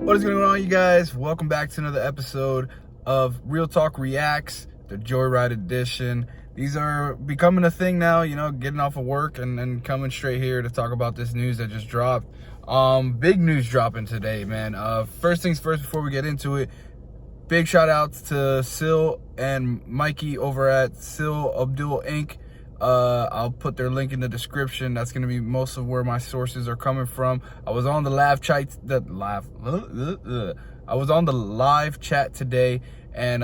What is going on, you guys? Welcome back to another episode of Real Talk Reacts, the Joyride edition. These are becoming a thing now, you know, getting off of work and coming straight here to talk about this news that just dropped. Big news dropping today, man. First things first, before we get into it, big shout outs to Sil and Mikey over at Sil Abdul Inc. I'll put their link in the description. That's going to be most of where my sources are coming from. I was on the live chat, I was on the live chat today, and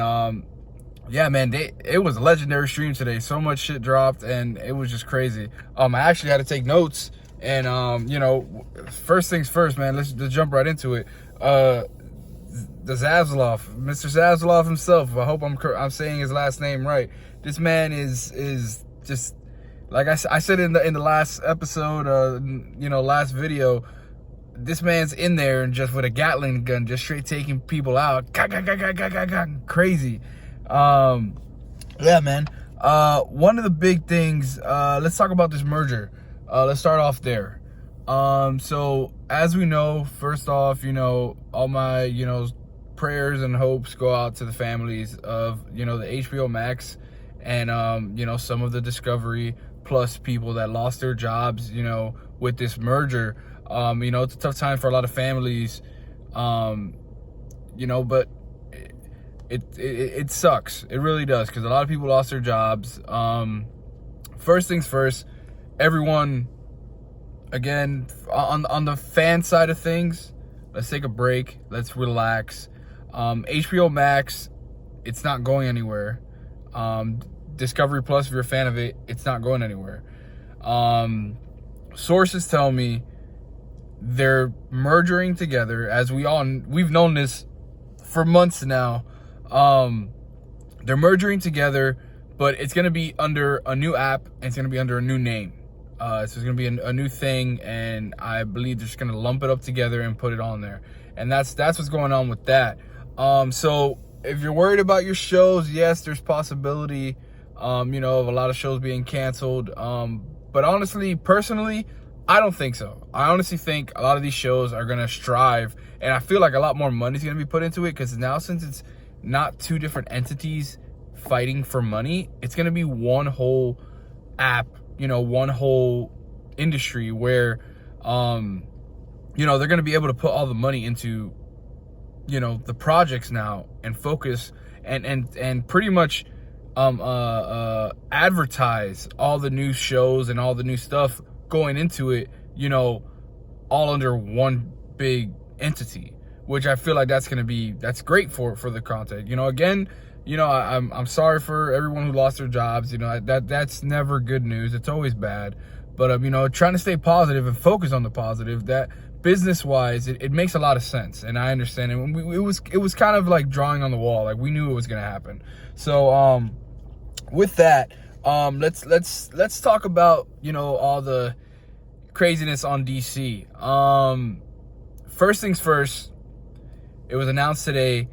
yeah, man, it was a legendary stream today. So much shit dropped, and it was just crazy. I actually had to take notes, and you know, first things first, man. Let's jump right into it. The Zaslav, Mr. Zaslav himself. I hope I'm saying his last name right. This man is just like I said in the last episode, you know, last video. This man's in there and just with a Gatling gun, just straight taking people out. Crazy. Yeah, man. One of the big things. Let's talk about this merger. Let's start off there. So as we know, first off, you know, all my, you know, prayers and hopes go out to the families of, you know, the HBO Max and you know, some of the Discovery Plus people that lost their jobs, you know, with this merger. You know, it's a tough time for a lot of families, you know, but it sucks. It really does, because a lot of people lost their jobs. First things first, everyone, again, on the fan side of things, let's take a break. Let's relax. HBO Max, it's not going anywhere. Discovery Plus, if you're a fan of it, it's not going anywhere. Sources tell me they're merging together, as we've known this for months now. They're merging together, but it's going to be under a new app, and it's going to be under a new name. So it's going to be a new thing, and I believe they're just going to lump it up together and put it on there. And that's what's going on with that. So if you're worried about your shows, yes, there's possibility, you know, of a lot of shows being canceled. But honestly, personally, I don't think so. I honestly think a lot of these shows are going to strive, and I feel like a lot more money is going to be put into it, because now, since it's not two different entities fighting for money, it's going to be one whole app, you know, one whole industry where, you know, they're going to be able to put all the money into, you know, the projects now, and focus and pretty much advertise all the new shows and all the new stuff going into it, you know, all under one big entity, which I feel like that's great for the content. You know, again, you know, I'm sorry for everyone who lost their jobs. You know, that's never good news. It's always bad. But you know, trying to stay positive and focus on the positive, that business wise, it makes a lot of sense, and I understand it. It was kind of like drawing on the wall. Like, we knew it was gonna happen. So with that, let's talk about, you know, all the craziness on DC. First things first, it was announced today,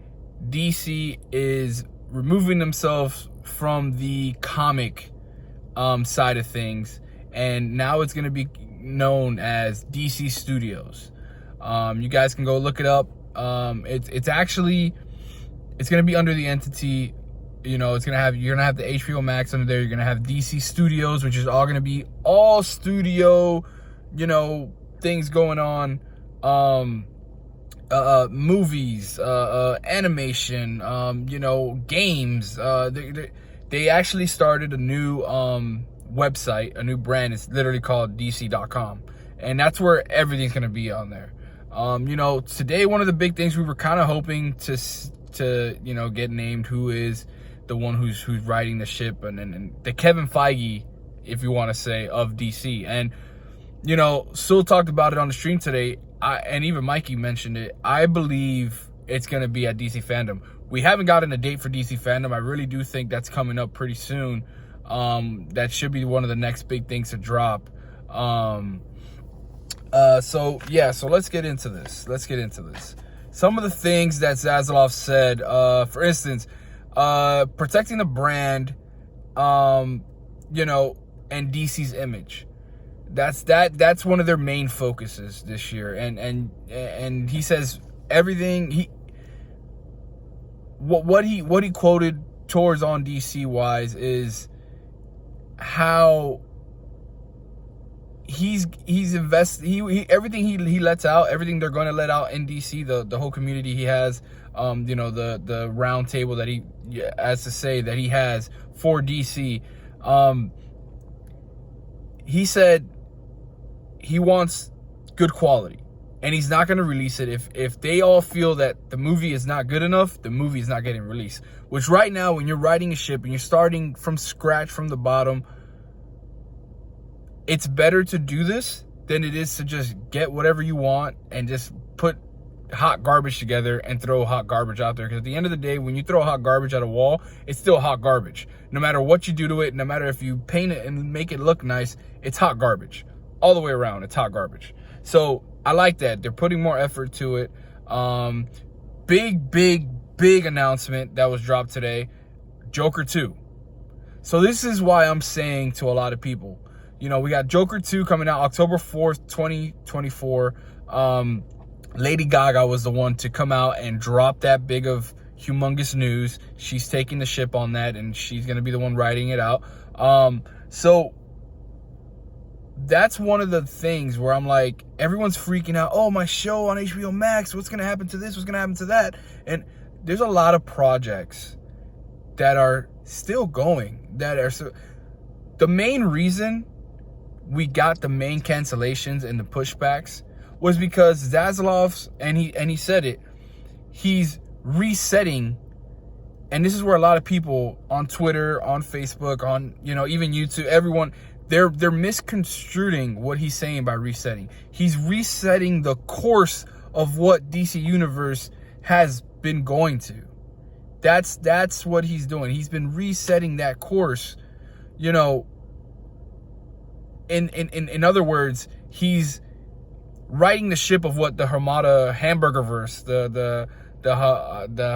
DC is removing themselves from the comic side of things, and now it's going to be known as DC Studios. You guys can go look it up. It's going to be under the entity, you know, you're gonna have the HBO Max under there. You're gonna have DC Studios, which is all gonna be all studio, you know, things going on, movies, animation, you know, games. They actually started a new website, a new brand. It's literally called DC.com, and that's where everything's gonna be on there. You know, today, one of the big things we were kind of hoping to you know, get named, who is the one who's riding the ship, and the Kevin Feige, if you want to say, of DC. And you know, Sul talked about it on the stream today, and even Mikey mentioned it. I believe it's going to be at DC Fandom. We haven't gotten a date for DC Fandom. I really do think that's coming up pretty soon. That should be one of the next big things to drop. So yeah, so let's get into this. Some of the things that Zaslav said, for instance, protecting the brand, you know, and DC's image. That's one of their main focuses this year. And he says everything what he quoted towards on DC wise is how he's invested, everything he lets out, everything they're going to let out in DC, the whole community he has, you know, the round table that he, as to say, that he has for DC. He said he wants good quality, and he's not going to release it if they all feel that the movie is not good enough. The movie is not getting released. Which right now, when you're writing a ship and you're starting from scratch, from the bottom, it's better to do this than it is to just get whatever you want and just put hot garbage together and throw hot garbage out there. Because at the end of the day, when you throw hot garbage at a wall, it's still hot garbage. No matter what you do to it, no matter if you paint it and make it look nice, it's hot garbage. All the way around, it's hot garbage. So I like that. They're putting more effort to it. Big announcement that was dropped today. Joker 2. So this is why I'm saying to a lot of people, you know, we got Joker 2 coming out October 4th, 2024. Lady Gaga was the one to come out and drop that big of humongous news. She's taking the ship on that, and she's going to be the one writing it out. So that's one of the things where I'm like, everyone's freaking out. Oh, my show on HBO Max. What's going to happen to this? What's going to happen to that? And there's a lot of projects that are still going. The main reason we got the main cancellations and the pushbacks was because Zaslav's, and he said it, he's resetting. And this is where a lot of people on Twitter, on Facebook, on, you know, even YouTube, everyone, they're misconstruing what he's saying by resetting. He's resetting the course of what DC Universe has been going to. That's what he's doing. He's been resetting that course, you know. In other words, he's righting the ship of what the Hamada hamburger-verse, the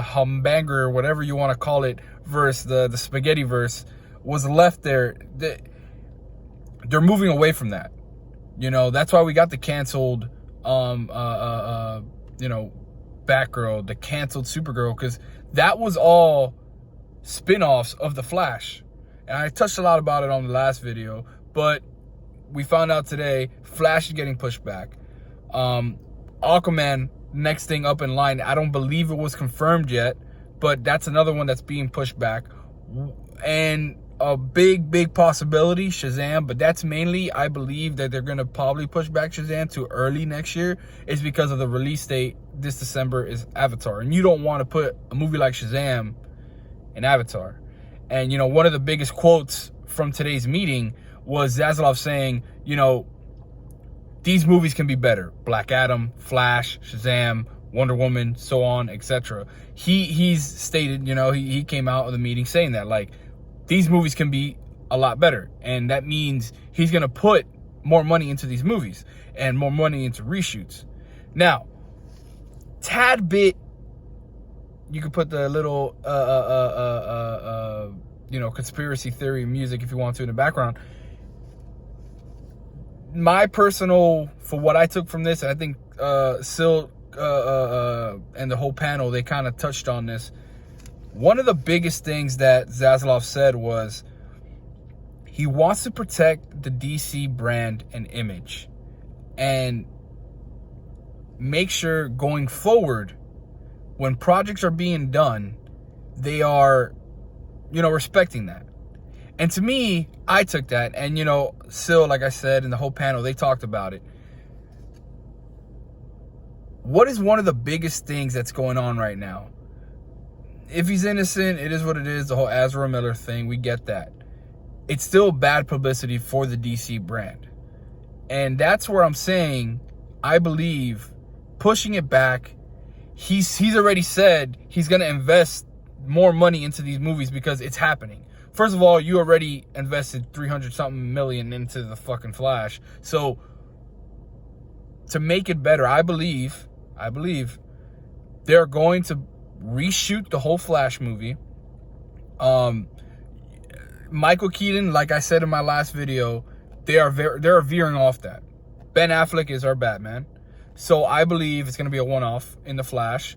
humbanger, whatever you want to call it, verse, the spaghetti verse, was left there. They're moving away from that. You know, that's why we got the canceled, you know, Batgirl, the canceled Supergirl, because that was all spin-offs of The Flash. And I touched a lot about it on the last video, but we found out today Flash is getting pushed back. Aquaman, next thing up in line. I don't believe it was confirmed yet, but that's another one that's being pushed back. And a big possibility, Shazam, but that's mainly, I believe that they're going to probably push back Shazam to early next year, is because of the release date this December is Avatar. And you don't want to put a movie like Shazam in Avatar. And, you know, one of the biggest quotes from today's meeting was Zaslav saying, you know, these movies can be better. Black Adam, Flash, Shazam, Wonder Woman, so on, etc. He's stated, you know, he came out of the meeting saying that, like, these movies can be a lot better. And that means he's going to put more money into these movies and more money into reshoots. Now, tad bit, you could put the little, you know, conspiracy theory music if you want to in the background. My personal, for what I took from this, and I think Sil and the whole panel, they kind of touched on this. One of the biggest things that Zaslav said was he wants to protect the DC brand and image and make sure going forward, when projects are being done, they are, you know, respecting that. And to me, I took that, and, you know, Sil, like I said, and the whole panel, they talked about it. What is one of the biggest things that's going on right now? If he's innocent, it is what it is. The whole Ezra Miller thing, we get that. It's still bad publicity for the DC brand. And that's where I'm saying, I believe, pushing it back, he's already said he's going to invest more money into these movies because it's happening. First of all, you already invested 300-something million into the fucking Flash. So, to make it better, I believe they're going to reshoot the whole Flash movie. Michael Keaton, like I said in my last video, they're veering off that. Ben Affleck is our Batman. So I believe it's going to be a one-off in the Flash.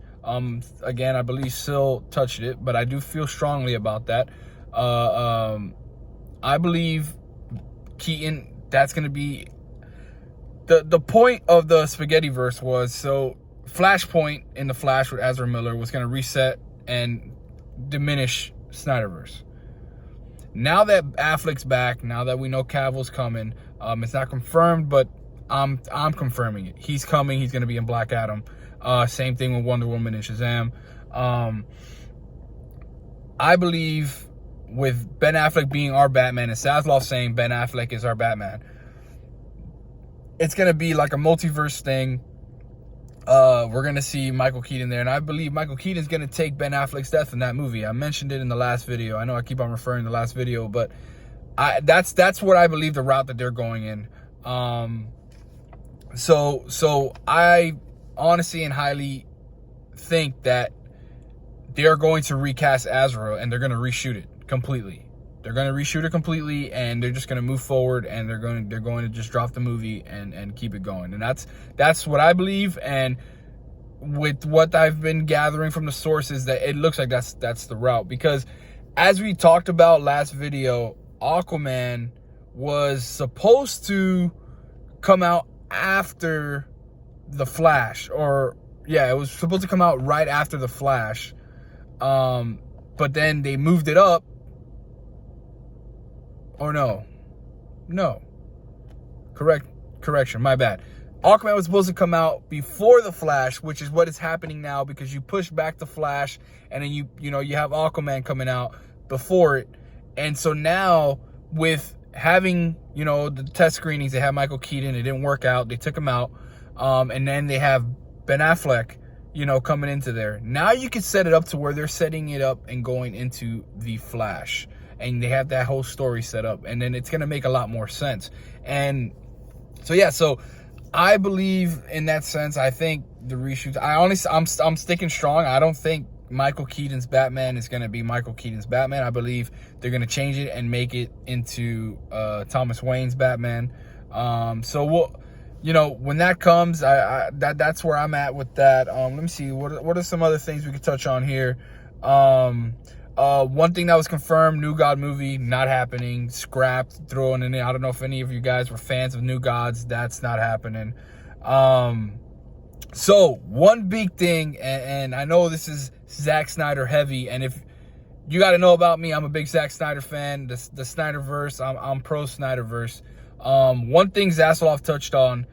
Again, I believe Sil touched it, but I do feel strongly about that. I believe Keaton, that's going to be the point of the Spaghettiverse was, so Flashpoint in the Flash with Ezra Miller was going to reset and diminish Snyderverse. Now that Affleck's back, now that we know Cavill's coming, it's not confirmed, but I'm confirming it. He's coming. He's going to be in Black Adam. Same thing with Wonder Woman and Shazam. I believe with Ben Affleck being our Batman and Zaslav saying Ben Affleck is our Batman, it's going to be like a multiverse thing. We're going to see Michael Keaton there, and I believe Michael Keaton is going to take Ben Affleck's death in that movie. I mentioned it in the last video. I know I keep on referring to the last video, but that's what I believe the route that they're going in. So I honestly and highly think that they're going to recast Azrael and they're going to reshoot it completely. They're going to reshoot it completely, and they're just going to move forward, and they're going to just drop the movie and keep it going. And that's what I believe. And with what I've been gathering from the sources, that it looks like that's the route, because as we talked about last video, Aquaman was supposed to come out after the Flash, or yeah, it was supposed to come out right after the Flash, but then they moved it up. Or no, correction, my bad. Aquaman was supposed to come out before the Flash, which is what is happening now, because you push back the Flash, and then you have Aquaman coming out before it. And so now with having, the test screenings, they have Michael Keaton, it didn't work out, they took him out, and then they have Ben Affleck, coming into there. Now you can set it up to where they're setting it up and going into the Flash, and they have that whole story set up, and then it's going to make a lot more sense. And so I believe in that sense. I think the reshoots, I'm sticking strong. I don't think Michael Keaton's Batman is going to be Michael Keaton's Batman. I believe they're going to change it and make it into Thomas Wayne's Batman. So we'll, when that comes, that's where I'm at with that. Let me see, what are some other things we could touch on here? One thing that was confirmed, New God movie, not happening, scrapped, thrown in it. I don't know if any of you guys were fans of New Gods. That's not happening. So one big thing, and I know this is Zack Snyder heavy, and if you got to know about me, I'm a big Zack Snyder fan. The Snyderverse, I'm pro Snyderverse. One thing Zaslav touched on,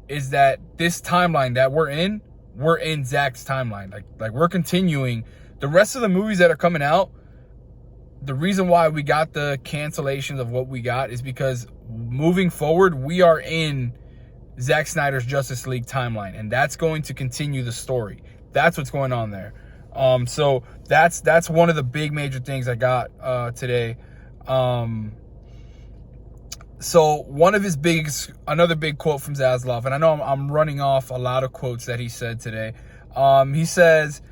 is that this timeline that we're in Zack's timeline. Like we're continuing. The rest of the movies that are coming out, the reason why we got the cancellations of what we got is because moving forward, we are in Zack Snyder's Justice League timeline, and that's going to continue the story. That's what's going on there. So that's one of the big major things I got today. So one of his another big quote from Zaslav, and I know I'm running off a lot of quotes that he said today. He says,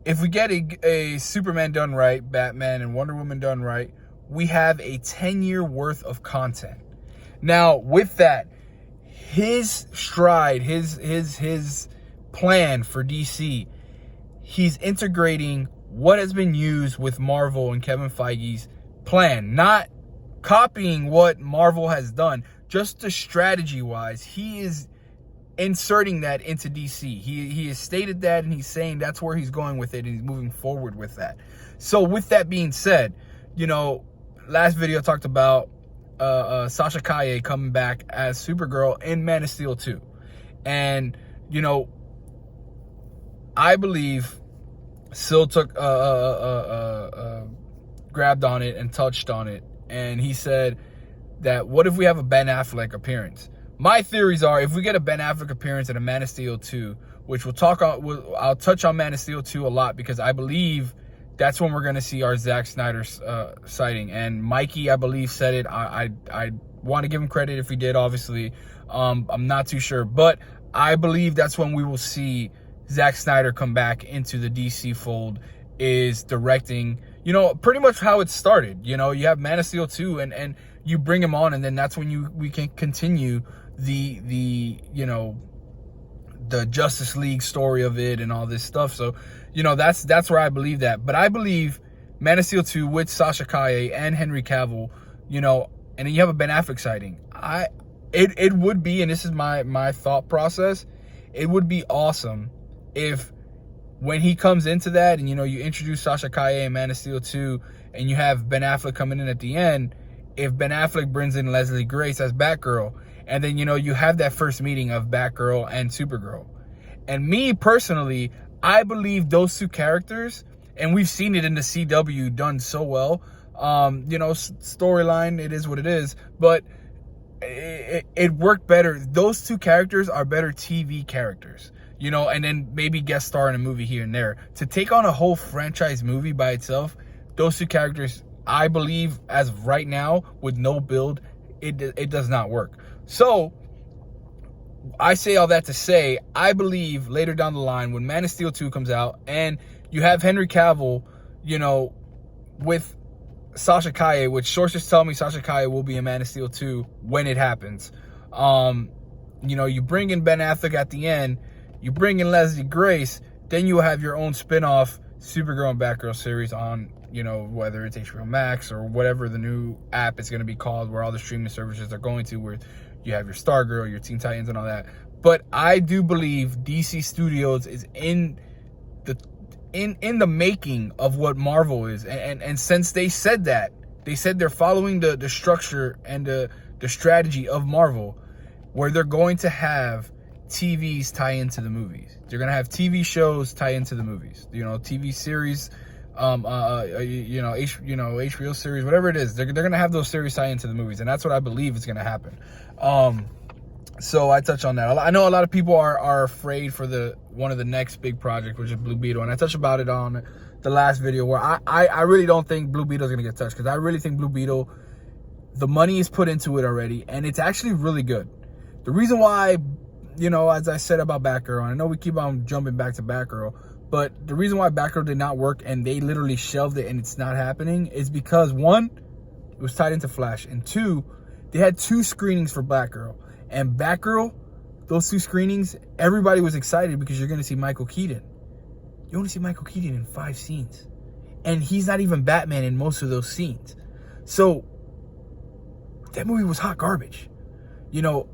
if we get a Superman done right, Batman and Wonder Woman done right, we have a 10-year worth of content. Now, with that, his stride, his plan for DC, he's integrating what has been used with Marvel and Kevin Feige's plan, not copying what Marvel has done, just the strategy-wise. He is inserting that into DC. He has stated that, and he's saying that's where he's going with it, and he's moving forward with that. So with that being said, last video talked about Sasha Calle coming back as Supergirl in Man of Steel 2. And, I believe Sil took grabbed on it and touched on it, and he said that what if we have a Ben Affleck appearance? My theories are, if we get a Ben Affleck appearance in a Man of Steel 2, which I'll touch on Man of Steel 2 a lot, because I believe that's when we're going to see our Zack Snyder sighting. And Mikey, I believe, said it. I want to give him credit if he did, obviously. I'm not too sure. But I believe that's when we will see Zack Snyder come back into the DC fold, is directing, pretty much how it started. You have Man of Steel 2, and you bring him on, and then that's when we can continue the the Justice League story of it and all this stuff. So, you know, that's where I believe that. But I believe Man of Steel 2 with Sasha Calle and Henry Cavill, you know, and then you have a Ben Affleck sighting. It would be, and this is my thought process, it would be awesome if when he comes into that and, you know, you introduce Sasha Calle and Man of Steel 2 and you have Ben Affleck coming in at the end, if Ben Affleck brings in Leslie Grace as Batgirl, and then, you know, you have that first meeting of Batgirl and Supergirl. And me personally, I believe those two characters, and we've seen it in the CW done so well, you know, storyline, it is what it is, but it worked better. Those two characters are better TV characters, you know, and then maybe guest star in a movie here and there. To take on a whole franchise movie by itself, those two characters, I believe, as of right now, with no build, it does not work. So, I say all that to say, I believe later down the line, when Man of Steel 2 comes out, and you have Henry Cavill, you know, with Sasha Calle, which sources tell me Sasha Calle will be in Man of Steel 2 when it happens. You know, you bring in Ben Affleck at the end, you bring in Leslie Grace, then you have your own spin-off Supergirl and Batgirl series on, you know, whether it's HBO Max or whatever the new app is going to be called, where all the streaming services are going to, where you have your Stargirl, your Teen Titans, and all that. But I do believe DC Studios is in the making of what Marvel is. And since they said that, they said they're following the structure and the strategy of Marvel, where they're going to have TVs tie into the movies. They're going to have TV shows tie into the movies. You know, TV series, HBO series, whatever it is, they're going to have those series tie into the movies, and that's what I believe is going to happen. So I touch on that. I know a lot of people are afraid for one of the next big projects, which is Blue Beetle, and I touched about it on the last video, where I really don't think Blue Beetle is going to get touched, because I really think Blue Beetle, the money is put into it already, and it's actually really good. The reason why, you know, as I said about Batgirl, and I know we keep on jumping back to Batgirl, but the reason why Batgirl did not work and they literally shelved it and it's not happening is because, one, it was tied into Flash, and two, they had 2 screenings for Batgirl. And Batgirl, those 2 screenings, everybody was excited because you're going to see Michael Keaton. You only see Michael Keaton in 5 scenes. And he's not even Batman in most of those scenes. So, that movie was hot garbage. You know,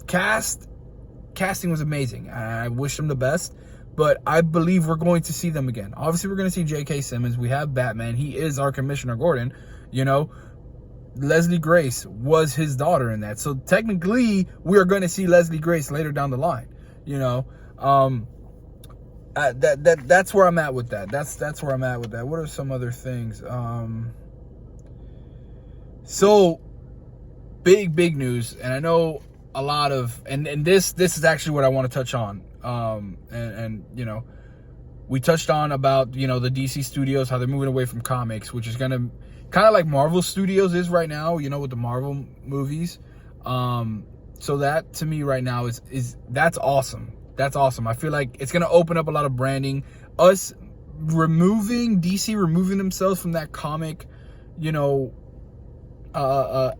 casting was amazing. I wish them the best. But I believe we're going to see them again. Obviously, we're going to see J.K. Simmons. We have Batman. He is our Commissioner Gordon. You know, Leslie Grace was his daughter in that. So technically, we are going to see Leslie Grace later down the line. You know, that's where I'm at with that. That's where I'm at with that. What are some other things? So big news, and I know a lot of, and this is actually what I want to touch on. And you know, we touched on about, you know, the DC Studios, how they're moving away from comics, which is going to kind of like Marvel Studios is right now, you know, with the Marvel movies. So that to me right now is that's awesome. That's awesome. I feel like it's going to open up a lot of branding. DC removing themselves from that comic, you know,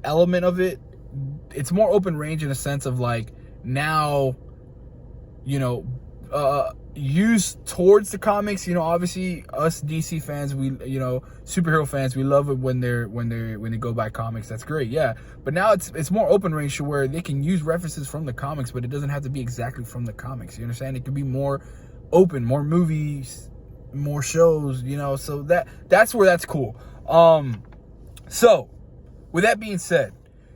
element of it. It's more open range in a sense of like, now, you know, used towards the comics. You know, obviously us DC fans, we, you know, superhero fans, we love it when they go by comics. That's great, yeah. But now it's more open range to where they can use references from the comics, but it doesn't have to be exactly from the comics. You understand? It could be more open, more movies, more shows. You know, so that's where that's cool. So with that being said,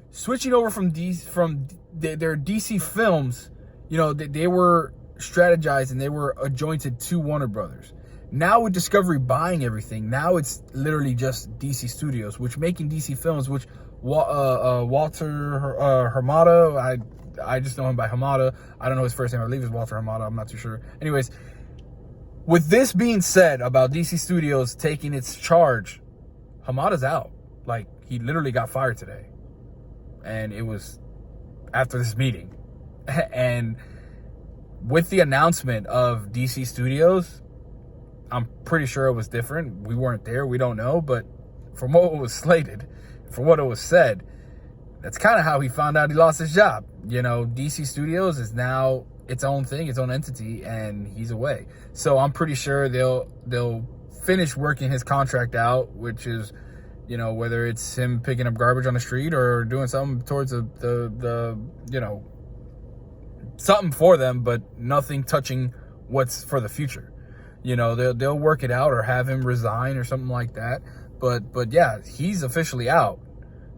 switching over from their DC films, you know, they were strategized and they were adjointed to Warner Brothers. Now with Discovery buying everything, now it's literally just DC Studios, which making DC films, which Walter Hamada, I just know him by Hamada. I don't know his first name. I believe it's Walter Hamada. I'm not too sure. Anyways, with this being said about DC Studios taking its charge, Hamada's out. Like, he literally got fired today. And it was after this meeting. And with the announcement of DC Studios, I'm pretty sure it was different. We weren't there. We don't know. But from what was slated, from what it was said, that's kind of how he found out he lost his job. You know, DC Studios is now its own thing, its own entity, and he's away. So I'm pretty sure they'll finish working his contract out, which is, you know, whether it's him picking up garbage on the street or doing something towards the you know, something for them, but nothing touching what's for the future. You know, they'll work it out or have him resign or something like that. But yeah, he's officially out.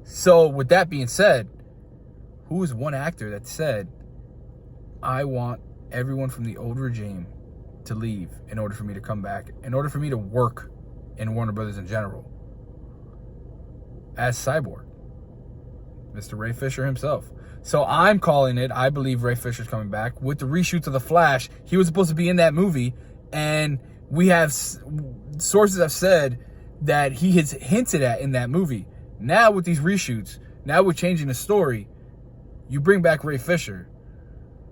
So with that being said, who is one actor that said, I want everyone from the old regime to leave in order for me to come back, in order for me to work in Warner Brothers in general? As Cyborg, Mr. Ray Fisher himself. So I'm calling it, I believe Ray Fisher's coming back. With the reshoots of The Flash, he was supposed to be in that movie, and we have sources have said that he has hinted at in that movie. Now with these reshoots, now we're changing the story, you bring back Ray Fisher.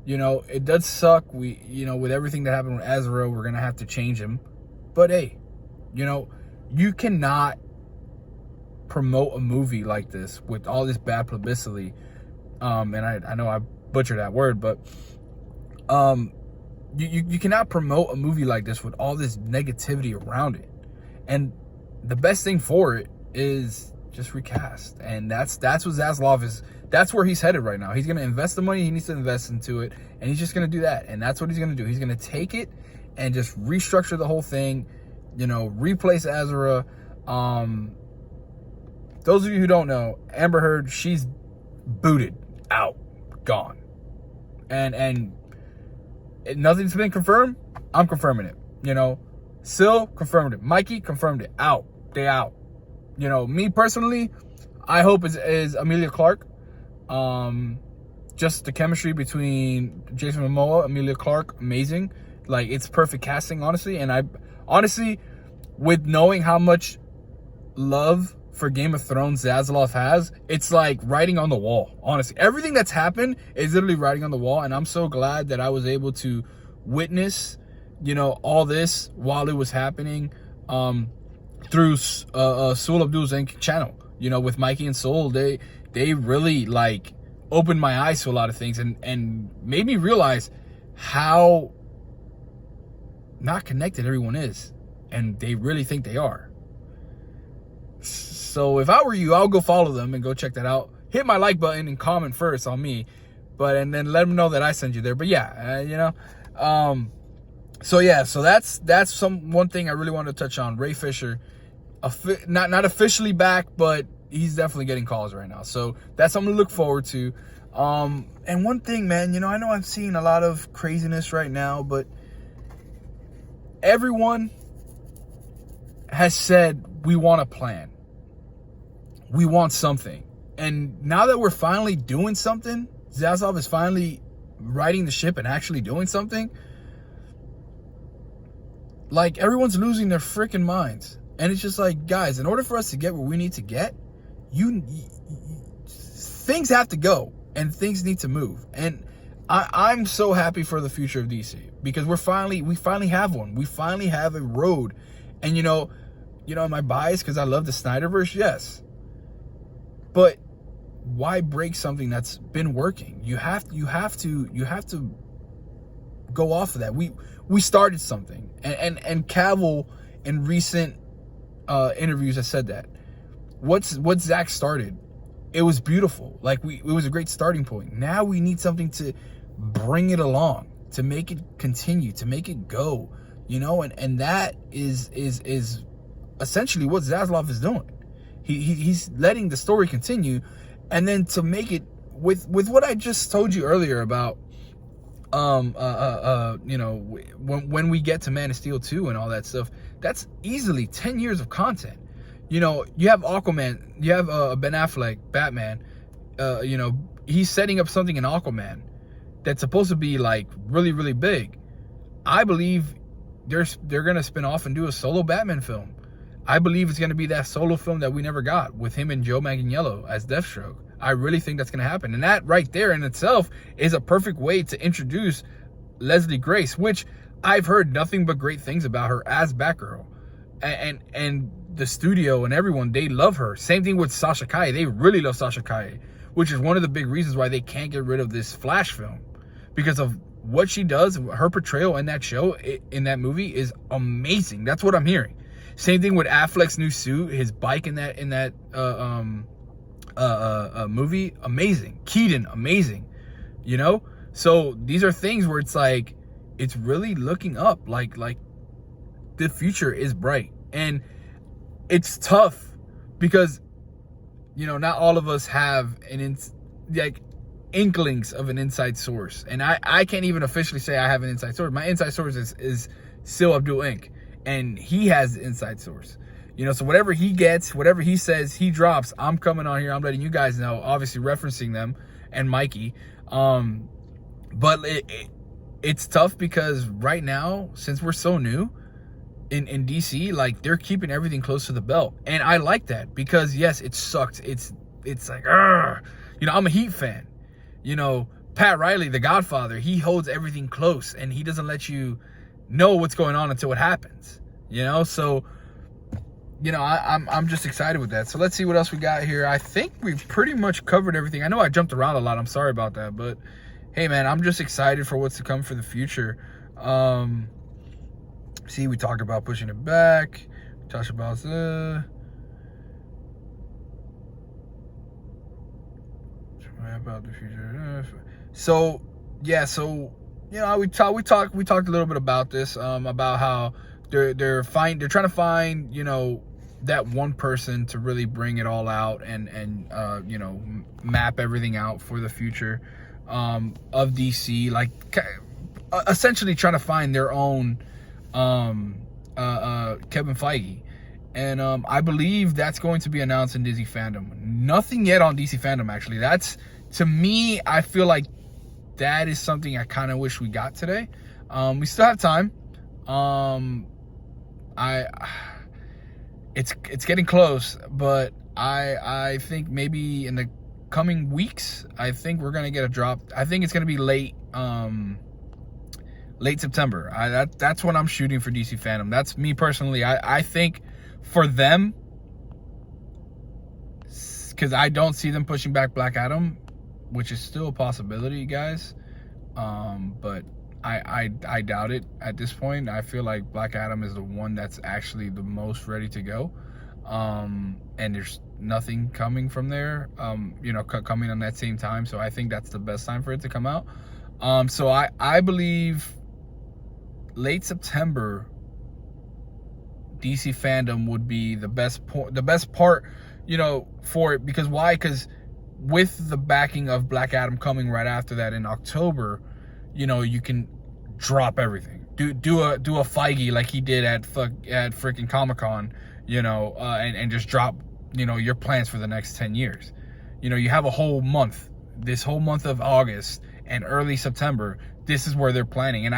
You know, it does suck. You know, with everything that happened with Ezra, we're going to have to change him. But hey, you know, you cannot promote a movie like this with all this bad publicity. And I know I butchered that word, but you cannot promote a movie like this with all this negativity around it. And the best thing for it is just recast. And that's what Zaslav is. That's where he's headed right now. He's going to invest the money he needs to invest into it, and he's just going to do that. And that's what he's going to do. He's going to take it and just restructure the whole thing, you know, replace Ezra. Those of you who don't know, Amber Heard, she's booted out, gone. And nothing's been confirmed. I'm confirming it. You know, Sil confirmed it. Mikey confirmed it. Out. They out. You know, me personally, I hope is Emilia Clarke. Just the chemistry between Jason Momoa, Emilia Clarke, amazing. Like, it's perfect casting, honestly. And I honestly, with knowing how much love for Game of Thrones Zaslav has, it's like writing on the wall. Honestly, everything that's happened is literally writing on the wall, and I'm so glad that I was able to witness, you know, all this while it was happening, through Soul Abdul's channel. You know, with Mikey and Soul, they really like opened my eyes to a lot of things and made me realize how not connected everyone is, and they really think they are. So if I were you, I'll go follow them and go check that out. Hit my like button and comment first on me, and then let them know that I sent you there. But yeah, you know, so yeah, so that's one thing I really wanted to touch on. Ray Fisher, not officially back, but he's definitely getting calls right now. So that's something to look forward to. And one thing, man, you know, I know I'm seeing a lot of craziness right now, but everyone has said we want a plan. We want something. And now that we're finally doing something, Zaslav is finally riding the ship and actually doing something, like, everyone's losing their freaking minds. And it's just like, guys, in order for us to get where we need to get, things have to go and things need to move. And I'm so happy for the future of DC, because we finally have one. We finally have a road. And you know, am I biased because I love the Snyderverse? Yes. But why break something that's been working? You have to go off of that. We started something, and Cavill in recent interviews has said that what Zack started, it was beautiful. Like, it was a great starting point. Now we need something to bring it along, to make it continue, to make it go. You know, and that is essentially what Zaslav is doing. He's letting the story continue, and then to make it with what I just told you earlier about, you know, when we get to Man of Steel 2 and all that stuff, that's easily 10 years of content. You know, you have Aquaman, you have Ben Affleck, Batman, you know, he's setting up something in Aquaman that's supposed to be like really, really big. I believe they're gonna spin off and do a solo Batman film. I believe it's gonna be that solo film that we never got with him and Joe Manganiello as Deathstroke. I really think that's gonna happen, and that right there in itself is a perfect way to introduce Leslie Grace, which I've heard nothing but great things about her as Batgirl, and the studio and everyone, they love her. Same thing with Sasha Calle. They really love Sasha Calle, which is one of the big reasons why they can't get rid of this Flash film, because of what she does, her portrayal in that show, in that movie, is amazing. That's what I'm hearing. Same thing with Affleck's new suit, his bike in that movie, amazing. Keaton, amazing. You know, so these are things where it's like, it's really looking up. Like the future is bright, and it's tough because, you know, not all of us have inklings of an inside source, and I can't even officially say I have an inside source. My inside source is Sil Abdul Inc., and he has the inside source. You know, so whatever he gets, whatever he says, he drops, I'm coming on here, I'm letting you guys know, obviously referencing them and Mikey. But it's tough because right now, since we're so new in DC, like, they're keeping everything close to the belt, and I like that because, yes, it sucked. It's like, you know, I'm a Heat fan. You know, Pat Riley, the Godfather, he holds everything close, and he doesn't let you know what's going on until it happens. You know, so, you know, I'm just excited with that. So let's see what else we got here. I think we've pretty much covered everything. I know I jumped around a lot. I'm sorry about that, but hey, man, I'm just excited for what's to come for the future. See, we talked about pushing it back. We talked about the future. So yeah, so, you know, we talked a little bit about this, about how they're trying to find, you know, that one person to really bring it all out and you know, map everything out for the future of DC, like essentially trying to find their own Kevin Feige. And I believe that's going to be announced in DC Fandom. Nothing yet on DC Fandom, actually. That's, to me, I feel like that is something I kind of wish we got today. We still have time. It's getting close, but I think maybe in the coming weeks, I think we're gonna get a drop. I think it's gonna be late September. That's what I'm shooting for DC Fandom. That's me personally. I think for them, because I don't see them pushing back Black Adam, which is still a possibility, guys. But I doubt it at this point. I feel like Black Adam is the one that's actually the most ready to go. And there's nothing coming from there, you know, coming on that same time. So I think that's the best time for it to come out. So I believe late September, DC Fandom would be the best part, you know, for it. Because why? Because with the backing of Black Adam coming right after that in October, you know, you can drop everything. Do a Feige like he did at freaking Comic-Con, you know, and just drop, you know, your plans for the next 10 years. You know, you have a whole month, this whole month of August and early September. This is where they're planning. And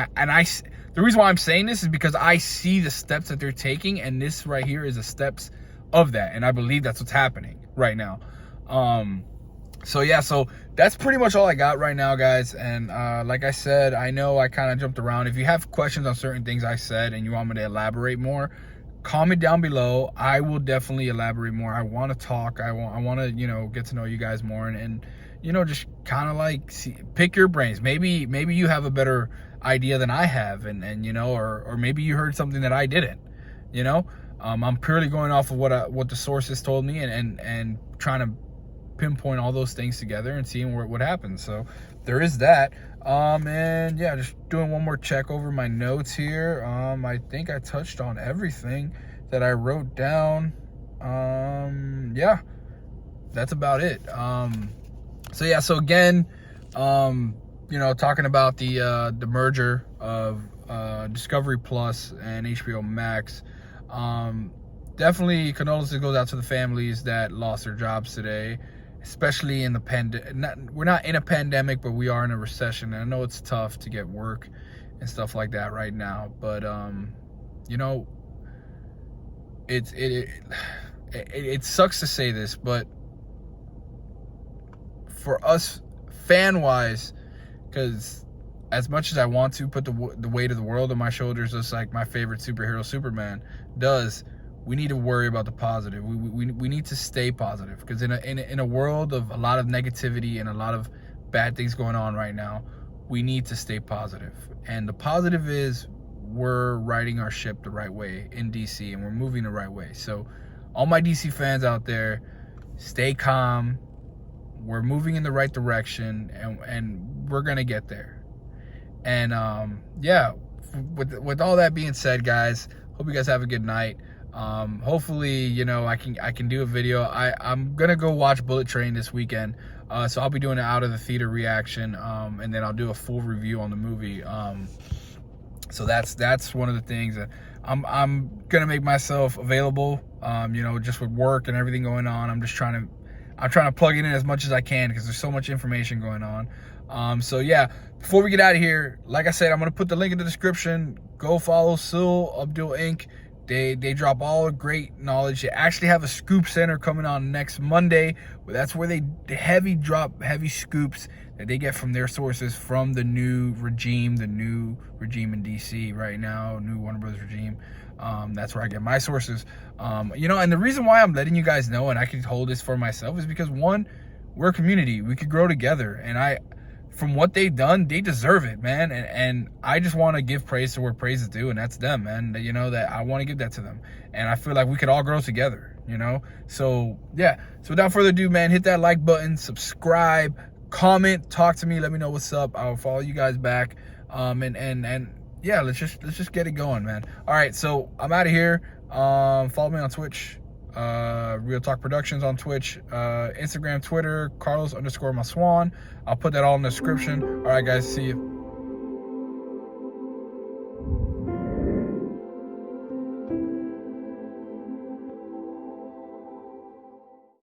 the reason why I'm saying this is because I see the steps that they're taking, and this right here is the steps of that. And I believe that's what's happening right now. So yeah, so that's pretty much all I got right now, guys. And like I said, I know I kind of jumped around. If you have questions on certain things I said and you want me to elaborate more, comment down below. I will definitely elaborate more. I want to talk. I want to, you know, get to know you guys more, and you know, just kind of like pick your brains. Maybe you have a better idea than I have, and you know, or maybe you heard something that I didn't. You know, I'm purely going off of what the sources told me, and trying to pinpoint all those things together and seeing what happens. So there is that. And yeah, just doing one more check over my notes here. I think I touched on everything that I wrote down. Yeah, that's about it. So yeah, so again, you know, talking about the merger of Discovery Plus and HBO Max. Definitely condolences goes out to the families that lost their jobs today, especially in the we're not in a pandemic, but we are in a recession. And I know it's tough to get work and stuff like that right now, but you know, it sucks to say this, but for us fan wise, because as much as I want to put the weight of the world on my shoulders, just like my favorite superhero Superman does, we need to worry about the positive. We need to stay positive, because in a world of a lot of negativity and a lot of bad things going on right now, we need to stay positive. And the positive is we're riding our ship the right way in DC, and we're moving the right way. So all my DC fans out there, stay calm. We're moving in the right direction, and we're gonna get there. And yeah, with all that being said, guys, hope you guys have a good night. Hopefully, you know, I can do a video. I'm gonna go watch Bullet Train this weekend, so I'll be doing an out of the theater reaction, and then I'll do a full review on the movie. So that's one of the things that I'm gonna make myself available. You know, just with work and everything going on, I'm trying to plug it in as much as I can because there's so much information going on. So yeah, before we get out of here, like I said, I'm gonna put the link in the description. Go follow Sul Abdul Inc. They drop all great knowledge. They actually have a scoop center coming on next Monday. That's where they drop heavy scoops that they get from their sources from the new regime in DC right now, new Warner Bros. Regime. That's where I get my sources. You know, and the reason why I'm letting you guys know and I can hold this for myself is because, one, we're a community. We could grow together. And from what they've done, they deserve it, man. And I just want to give praise to where praise is due, and that's them, man. You know, that I want to give that to them. And I feel like we could all grow together, you know? So, yeah. So without further ado, man, hit that like button, subscribe, comment, talk to me, let me know what's up. I'll follow you guys back. And yeah, let's just get it going, man. All right, so I'm out of here. Follow me on Twitch. Real Talk Productions on Twitch, Instagram, Twitter, Carlos_Maswan. I'll put that all in the description. All right, guys, see you.